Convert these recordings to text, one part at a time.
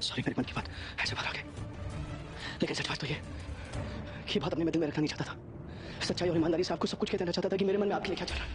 Sorry, मेरे मन की बात ऐसे बाहर आ गई, लेकिन सच बात तो ये कि बात अपने में दिल में रखना नहीं चाहता था। सच्चाई और ईमानदारी से आपको सब कुछ कह देना चाहता था कि मेरे मन में आपके लिए क्या चल रहा है।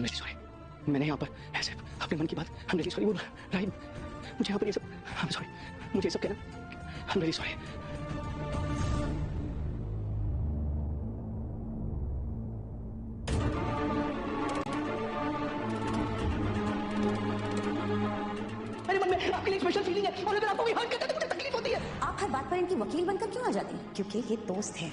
सॉरी, मैंने यहाँ पर ऐसे अपने मन की बात I'm really sorry बोला। राहिल, मुझे यहाँ पर ये सब सॉरी, मुझे ये सब कहना I'm really sorry। मेरे मन में आपके लिए स्पेशल फीलिंग है और अगर आपको हर्ट करता है तो मुझे तकलीफ होती है। आप हर बात पर इनकी वकील बनकर क्यों आ जाती हैं? क्योंकि ये दोस्त है।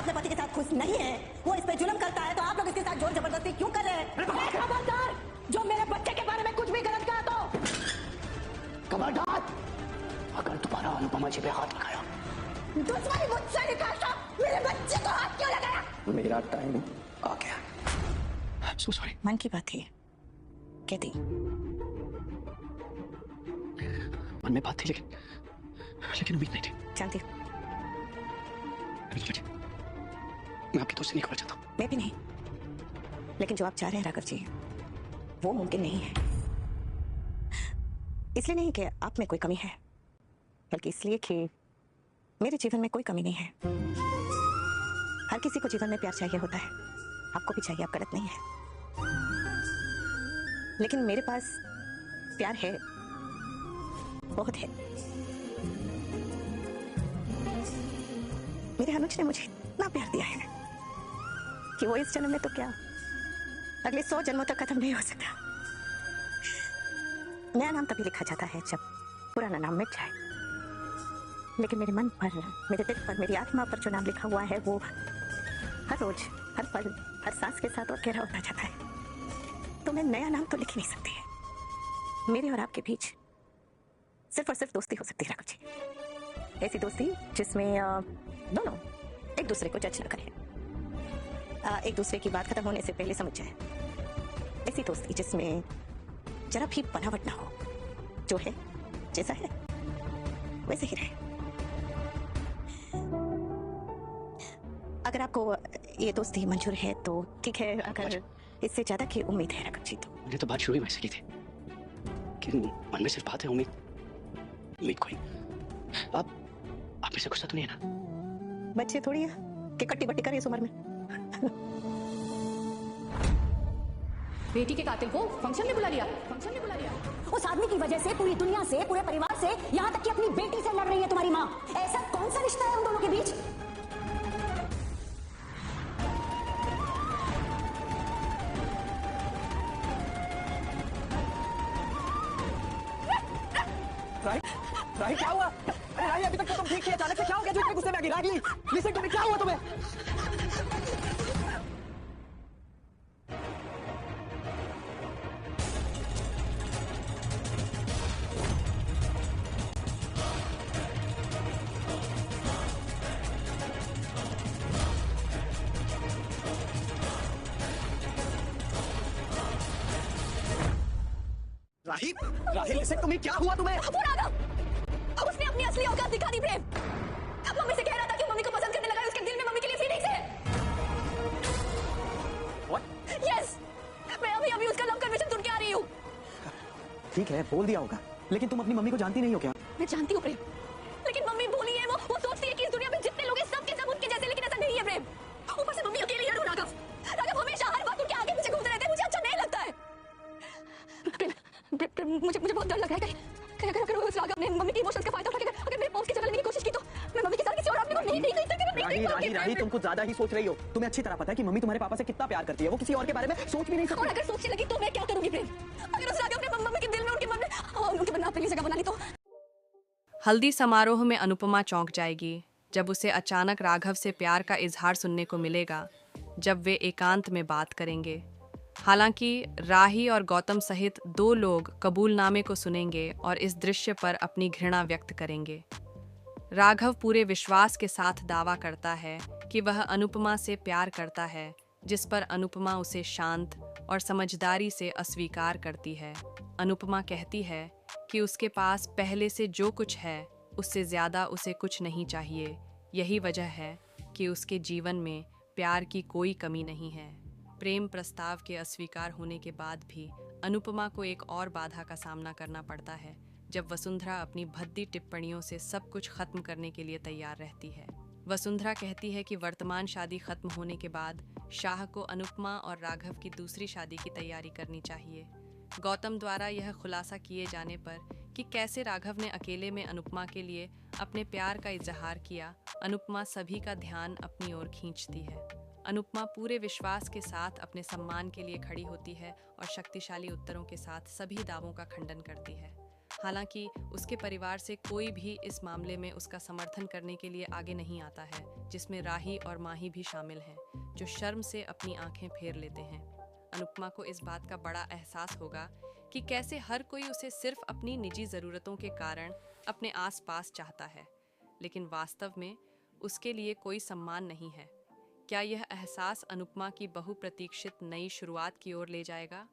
अपने पति के साथ खुश नहीं है, वो इस पे जुल्म करता है, तो आप लोग इसके साथ जोर जबरदस्ती क्यों कर रहे हैं? खबरदार, जो मेरे बच्चे के बारे में कुछ भी गलत कहा तो खबरदार, अगर दोबारा अनुपमा जी पे हाथ लगाया। दुश्मनी मुझसे निकालता, मेरे बच्चे को हाथ क्यों लगाया? मेरा टाइम आ गया। So sorry। मन की बात थी, कहती मन में बात थी, लेकिन उम्मीद नहीं थी। जानती मैं आपकी दोस्ती नहीं करना चाहता। मैं भी नहीं, लेकिन जो आप चाह रहे हैं राघव जी, वो मुमकिन नहीं है। इसलिए नहीं कि आप में कोई कमी है, बल्कि इसलिए कि मेरे जीवन में कोई कमी नहीं है। हर किसी को जीवन में प्यार चाहिए होता है, आपको भी चाहिए, आप गलत नहीं है। लेकिन मेरे पास प्यार है, बहुत है। मेरे अनुज ने मुझे इतना प्यार दिया है कि वो इस जन्म में तो क्या, अगले 100 जन्मों तक खत्म नहीं हो सकता। नया नाम तभी लिखा जाता है जब पुराना नाम मिट जाए, लेकिन मेरे मन पर, मेरे दिल पर, मेरी आत्मा पर जो नाम लिखा हुआ है वो हर रोज, हर पल, हर सांस के साथ और गहरा होता जाता है। तो मैं नया नाम तो लिख ही नहीं सकती। मेरे और आपके बीच सिर्फ और सिर्फ दोस्ती हो सकती है राघव जी। ऐसी दोस्ती जिसमें दोनों एक दूसरे को जज न करें, एक दूसरे की बात खत्म होने से पहले समझ जाए। ऐसी दोस्ती जिसमें जरा भी बनावट ना हो, जो है जैसा है वैसे ही रहे। अगर आपको ये दोस्ती मंजूर है तो ठीक है, अगर इससे ज्यादा की उम्मीद है राघव जी तो। मैंने तो बात शुरू ही वैसे की थी कि मन में सिर्फ बात है, उम्मीद कोई। आप में से गुस्सा तो नहीं है ना? बच्चे थोड़ी है कि कट्टी बट्टी करे इस उम्र में। बेटी के कातिल को फंक्शन में बुला लिया। उस आदमी की वजह से पूरी दुनिया से, पूरे परिवार से, यहाँ तक कि अपनी बेटी से लड़ रही है तुम्हारी माँ। ऐसा कौन सा रिश्ता है उन दोनों के बीच? राहिल क्या हुआ? अरे राहिल, अभी तक तो तुम ठीक थी, अचानक से क्या हो गया जो इतने गुस्से में आ गई? राहिल, लिसन टू मी, क्या हुआ तुम्हें? राहिल, लिसन टू मी, क्या हुआ तुम्हें? उसने अपनी असली औकात दिखा दी प्रेम। मम्मी से कह रहा था कि मम्मी को पसंद करने लगा, उसके दिल में मम्मी के लिए फीलिंग्स है। What? Yes, मैं अभी उसका लव कन्फेशन सुन के आ रही हूँ। ठीक है, बोल दिया होगा, लेकिन तुम अपनी मम्मी को जानती नहीं हो क्या? मैं जानती हूँ प्रेम, लेकिन मम्मी भूली है। वो सोचती है कि इस दुनिया में जितने लोग हैं सब के सब उनके जैसे, लेकिन ऐसा नहीं है प्रेम। ऊपर से मम्मी अकेली है। राघव हमेशा हर बात उनके आगे पीछे घूमते रहते हैं, मुझे अच्छा नहीं लगता है। प्रेम, मुझे बहुत डर लग रहा है कि अगर उस राघव ने मम्मी की इमोशंस का फायदा उठा के अगर मेरे पॉज की जगह लेने की कोशिश की तो मैं मम्मी के साथ किसी और आदमी को नहीं देख सकती। राही, तुम कुछ ज्यादा ही सोच रही हो। तुम्हें अच्छी तरह पता है कि मम्मी तुम्हारे पापा से कितना प्यार करती है, वो किसी और के बारे में सोच भी नहीं सकती। और अगर सोचने लगी तो मैं क्या करूंगी प्रेम? अगर उस राघव ने मम्मी के दिल में, उनके मन में, उनके मन में अपनी जगह बना ली तो हल्दी समारोह में अनुपमा चौंक जाएगी जब उसे अचानक राघव से प्यार का इजहार सुनने को मिलेगा, जब वे एकांत में बात करेंगे। हालांकि राही और गौतम सहित 2 लोग कबूलनामे को सुनेंगे और इस दृश्य पर अपनी घृणा व्यक्त करेंगे। राघव पूरे विश्वास के साथ दावा करता है कि वह अनुपमा से प्यार करता है, जिस पर अनुपमा उसे शांत और समझदारी से अस्वीकार करती है। अनुपमा कहती है कि उसके पास पहले से जो कुछ है उससे ज़्यादा उसे कुछ नहीं चाहिए। यही वजह है कि उसके जीवन में प्यार की कोई कमी नहीं है। प्रेम प्रस्ताव के अस्वीकार होने के बाद भी अनुपमा को एक और बाधा का सामना करना पड़ता है, जब वसुंधरा अपनी भद्दी टिप्पणियों से सब कुछ खत्म करने के लिए तैयार रहती है। वसुंधरा कहती है कि वर्तमान शादी खत्म होने के बाद शाह को अनुपमा और राघव की दूसरी शादी की तैयारी करनी चाहिए। गौतम द्वारा यह खुलासा किए जाने पर कि कैसे राघव ने अकेले में अनुपमा के लिए अपने प्यार का इजहार किया, अनुपमा सभी का ध्यान अपनी ओर खींचती है। अनुपमा पूरे विश्वास के साथ अपने सम्मान के लिए खड़ी होती है और शक्तिशाली उत्तरों के साथ सभी दावों का खंडन करती है। हालांकि उसके परिवार से कोई भी इस मामले में उसका समर्थन करने के लिए आगे नहीं आता है, जिसमें राही और माही भी शामिल हैं, जो शर्म से अपनी आंखें फेर लेते हैं। अनुपमा को इस बात का बड़ा एहसास होगा कि कैसे हर कोई उसे सिर्फ अपनी निजी ज़रूरतों के कारण अपने आसपास चाहता है, लेकिन वास्तव में उसके लिए कोई सम्मान नहीं है। क्या यह एहसास अनुपमा की बहुप्रतीक्षित नई शुरुआत की ओर ले जाएगा?